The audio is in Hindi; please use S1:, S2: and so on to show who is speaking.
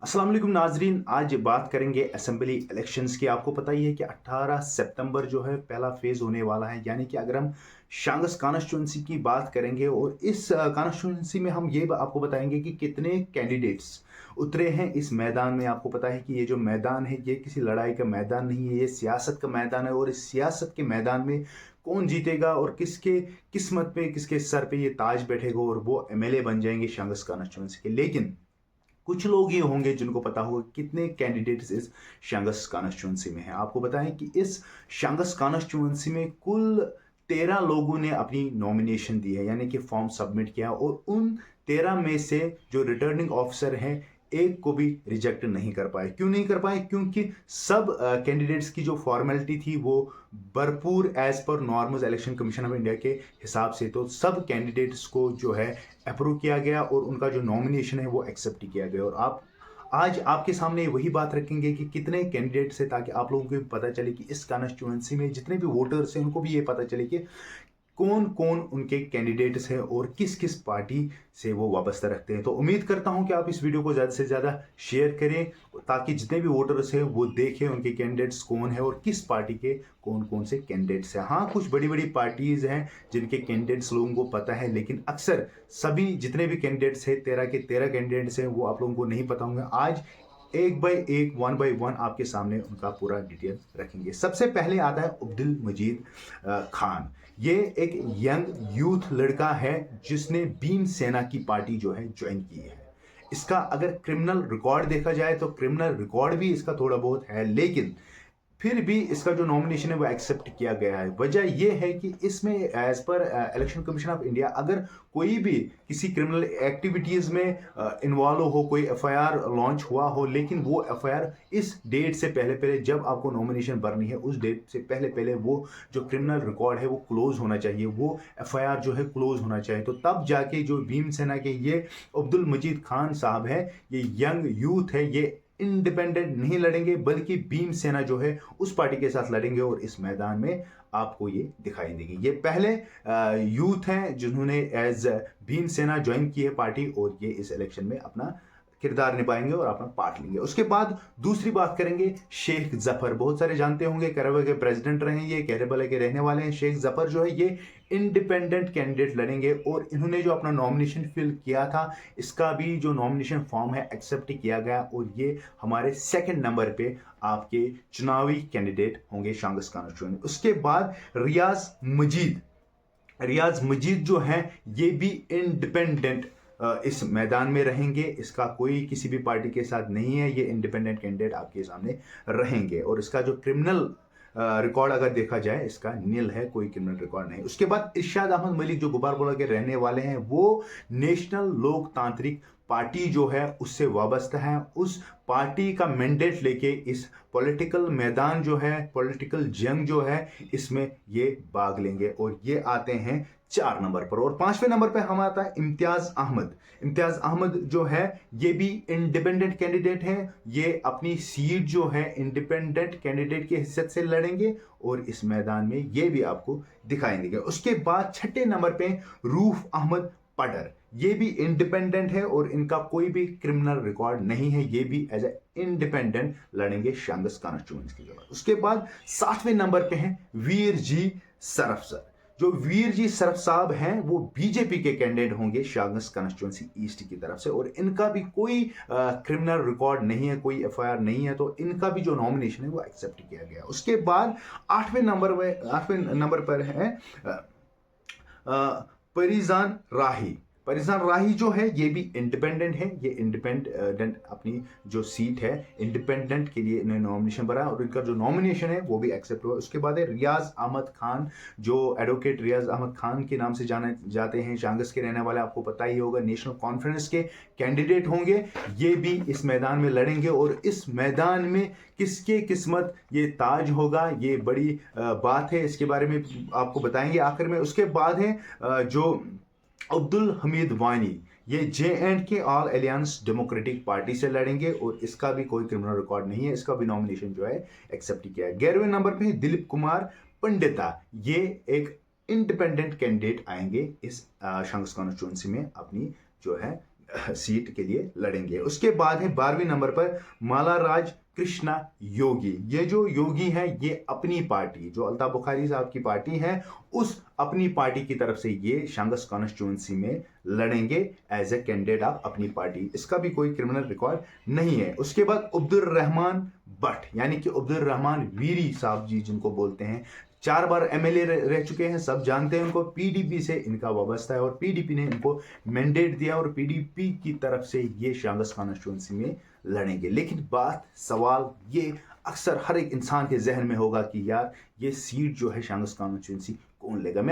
S1: अस्सलाम वालेकुम नाजरीन। आज बात करेंगे असेंबली इलेक्शंस की। आपको पता ही है कि 18 सितंबर जो है पहला फेज़ होने वाला है। यानी कि अगर हम शांगस कॉन्स्टिट्यूंसी की बात करेंगे और इस कॉन्स्टिट्यूंसी में हम ये आपको बताएंगे कि कितने कैंडिडेट्स उतरे हैं इस मैदान में। आपको पता है कि ये जो मैदान है ये किसी लड़ाई का मैदान नहीं है, ये सियासत का मैदान है। और इस सियासत के मैदान में कौन जीतेगा और किसके किस्मत पे किसके सर पे ये ताज बैठेगा और वो एमएलए बन जाएंगे शांगस कॉन्स्टिट्यूंसी के। लेकिन कुछ लोग ये होंगे जिनको पता होगा कितने कैंडिडेट्स इस शांगस कॉन्स्टिट्यूंसी में हैं। आपको बताएं कि इस शांगस कॉन्स्टिट्यूंसी में कुल 13 लोगों ने अपनी नॉमिनेशन दी है, यानी कि फॉर्म सबमिट किया। और उन 13 में से जो रिटर्निंग ऑफिसर हैं एक को भी रिजेक्ट नहीं कर पाए। क्यों नहीं कर पाए? क्योंकि सब कैंडिडेट्स की जो फॉर्मेलिटी थी वो भरपूर एज पर normal election commission of India के हिसाब से, तो सब कैंडिडेट्स को जो है अप्रूव किया गया और उनका जो नॉमिनेशन है वो एक्सेप्ट किया गया। और आप आज आपके सामने वही बात रखेंगे कि कितने कैंडिडेट्स हैं, ताकि आप लोगों को भी पता चले कि इस कॉन्स्टिट्यूंसी में जितने भी वोटर्स हैं उनको भी ये पता चले कि कौन कौन उनके कैंडिडेट्स हैं और किस किस पार्टी से वो वाबस्ता रखते हैं। तो उम्मीद करता हूं कि आप इस वीडियो को ज़्यादा से ज़्यादा शेयर करें, ताकि जितने भी वोटर्स हैं वो देखें उनके कैंडिडेट्स कौन है और किस पार्टी के कौन कौन से कैंडिडेट्स हैं। हाँ, कुछ बड़ी बड़ी पार्टीज़ हैं जिनके कैंडिडेट्स लोगों को पता है, लेकिन अक्सर सभी जितने भी कैंडिडेट्स हैं 13 के 13 कैंडिडेट्स हैं वो आप लोगों को नहीं पता होंगे। आज एक बाय एक, वन बाय वन आपके सामने उनका पूरा डिटेल रखेंगे। सबसे पहले आता है अब्दुल मजीद खान। ये एक यंग यूथ लड़का है जिसने भीम सेना की पार्टी जो है ज्वाइन की है। इसका अगर क्रिमिनल रिकॉर्ड देखा जाए तो क्रिमिनल रिकॉर्ड भी इसका थोड़ा बहुत है, लेकिन फिर भी इसका जो नॉमिनेशन है वो एक्सेप्ट किया गया है। वजह यह है कि इसमें as per election commission of India अगर कोई भी किसी क्रिमिनल एक्टिविटीज़ में इन्वॉल्व हो, कोई एफआईआर लॉन्च हुआ हो, लेकिन वो एफआईआर इस डेट से पहले पहले, जब आपको नॉमिनेशन भरनी है उस डेट से पहले पहले वो जो क्रिमिनल रिकॉर्ड है वो क्लोज होना चाहिए, वो एफआईआर जो है क्लोज होना चाहिए। तो तब जाके जो भीम सेना के ये अब्दुल मजीद खान साहब है, ये यंग यूथ है, ये इंडिपेंडेंट नहीं लड़ेंगे बल्कि भीम सेना जो है उस पार्टी के साथ लड़ेंगे और इस मैदान में आपको ये दिखाई देगी। ये पहले यूथ हैं जिन्होंने एज भीम सेना ज्वाइन की है पार्टी, और ये इस इलेक्शन में अपना किरदार निभाएंगे और अपना पार्ट लेंगे। उसके बाद दूसरी बात करेंगे शेख जफर। बहुत सारे जानते होंगे, केरला के प्रेसिडेंट रहे, ये केरला के रहने वाले हैं। शेख जफर जो है ये इंडिपेंडेंट कैंडिडेट लड़ेंगे और इन्होंने जो अपना नॉमिनेशन फिल किया था इसका भी जो नॉमिनेशन फॉर्म है एक्सेप्ट किया गया, और ये हमारे सेकंड नंबर पे आपके चुनावी कैंडिडेट होंगे शांगस कॉन्स्टिट्यूंसी। उसके बाद रियाज मजीद जो है ये भी इंडिपेंडेंट इस मैदान में रहेंगे। इसका कोई किसी भी पार्टी के साथ नहीं है, ये इंडिपेंडेंट कैंडिडेट आपके सामने रहेंगे। और इसका जो क्रिमिनल रिकॉर्ड अगर देखा जाए इसका नील है, कोई क्रिमिनल रिकॉर्ड नहीं। उसके बाद इरशाद अहमद मलिक जो गुबारपोला के रहने वाले हैं, वो नेशनल लोकतांत्रिक पार्टी जो है उससे वाबस्ता है। उस पार्टी का मैंडेट लेके इस पॉलिटिकल मैदान जो है, पॉलिटिकल जंग जो है, इसमें ये भाग लेंगे। और ये आते हैं 4 नंबर पर। और 5वें नंबर पर हम आता है इम्तियाज अहमद। इम्तियाज अहमद जो है ये भी इंडिपेंडेंट कैंडिडेट है। ये अपनी सीट जो है इंडिपेंडेंट कैंडिडेट की हैसियत से लड़ेंगे और इस मैदान में ये भी आपको दिखाई देंगे। उसके बाद 6ठे नंबर पे रूफ अहमद पडर। ये भी इंडिपेंडेंट है और इनका कोई भी क्रिमिनल रिकॉर्ड नहीं है, ये भी एज ए इंडिपेंडेंट लड़ेंगे शांगस कॉन्स्टिट्यूंसी की जगह। उसके बाद 7वें नंबर पे हैं वीर जी सरफ सर। जो वीर जी सरफ साहब हैं वो बीजेपी के कैंडिडेट होंगे शांगस कॉन्स्टिट्यूंसी ईस्ट की तरफ से, और इनका भी कोई क्रिमिनल रिकॉर्ड नहीं है, कोई एफआईआर नहीं है, तो इनका भी जो नॉमिनेशन है वो एक्सेप्ट किया गया। उसके बाद 8वें नंबर पर है परिजान राही। परिजान राही जो है ये भी इंडिपेंडेंट है। ये इंडिपेंडेंट अपनी जो सीट है इंडिपेंडेंट के लिए इन्होंने नॉमिनेशन भरा और इनका जो नॉमिनेशन है वो भी एक्सेप्ट हुआ। उसके बाद है रियाज अहमद खान, जो एडवोकेट रियाज अहमद खान के नाम से जाने जाते हैं, शांगस के रहने वाले, आपको पता ही होगा, नेशनल कॉन्फ्रेंस के कैंडिडेट होंगे। ये भी इस मैदान में लड़ेंगे और इस मैदान में किसके किस्मत ये ताज होगा, ये बड़ी बात है, इसके बारे में आपको बताएंगे आखिर में। उसके बाद है जो अब्दुल हमीद वानी, ये JK ऑल अलियंस डेमोक्रेटिक पार्टी से लड़ेंगे और इसका भी कोई क्रिमिनल रिकॉर्ड नहीं है, इसका भी नॉमिनेशन जो है एक्सेप्ट किया है। 11वें नंबर पे दिलीप कुमार पंडिता। ये एक इंडिपेंडेंट कैंडिडेट आएंगे इस शांगस कॉन्स्टिट्यूंसी में अपनी जो है सीट के लिए लड़ेंगे। उसके बाद है 12वें नंबर पर माला राज कृष्णा योगी। ये जो योगी है ये अपनी पार्टी, जो अल्ताफ बुखारी साहब की पार्टी है, उस अपनी पार्टी की तरफ से ये शांगस कॉन्स्टिट्यूंसी में लड़ेंगे एज ए कैंडिडेट ऑफ अपनी पार्टी। इसका भी कोई क्रिमिनल रिकॉर्ड नहीं है। उसके बाद अब्दुल रहमान भट्ट, यानी कि अब्दुल रहमान वीरी साहब जी जिनको बोलते हैं, 4 बार एमएलए रह चुके हैं, सब जानते हैं उनको। पीडीपी से इनका वाबस्ता है और पीडीपी ने इनको मैंडेट दिया और पीडीपी की तरफ से ये शांगस कॉन्स्टिट्यूंसी में लड़ेंगे। लेकिन बात सवाल ये अक्सर हर एक इंसान के जहन में होगा कि यार ये सीट जो है शांगस कॉन्स्टिट्यूंसी कौन लेगा।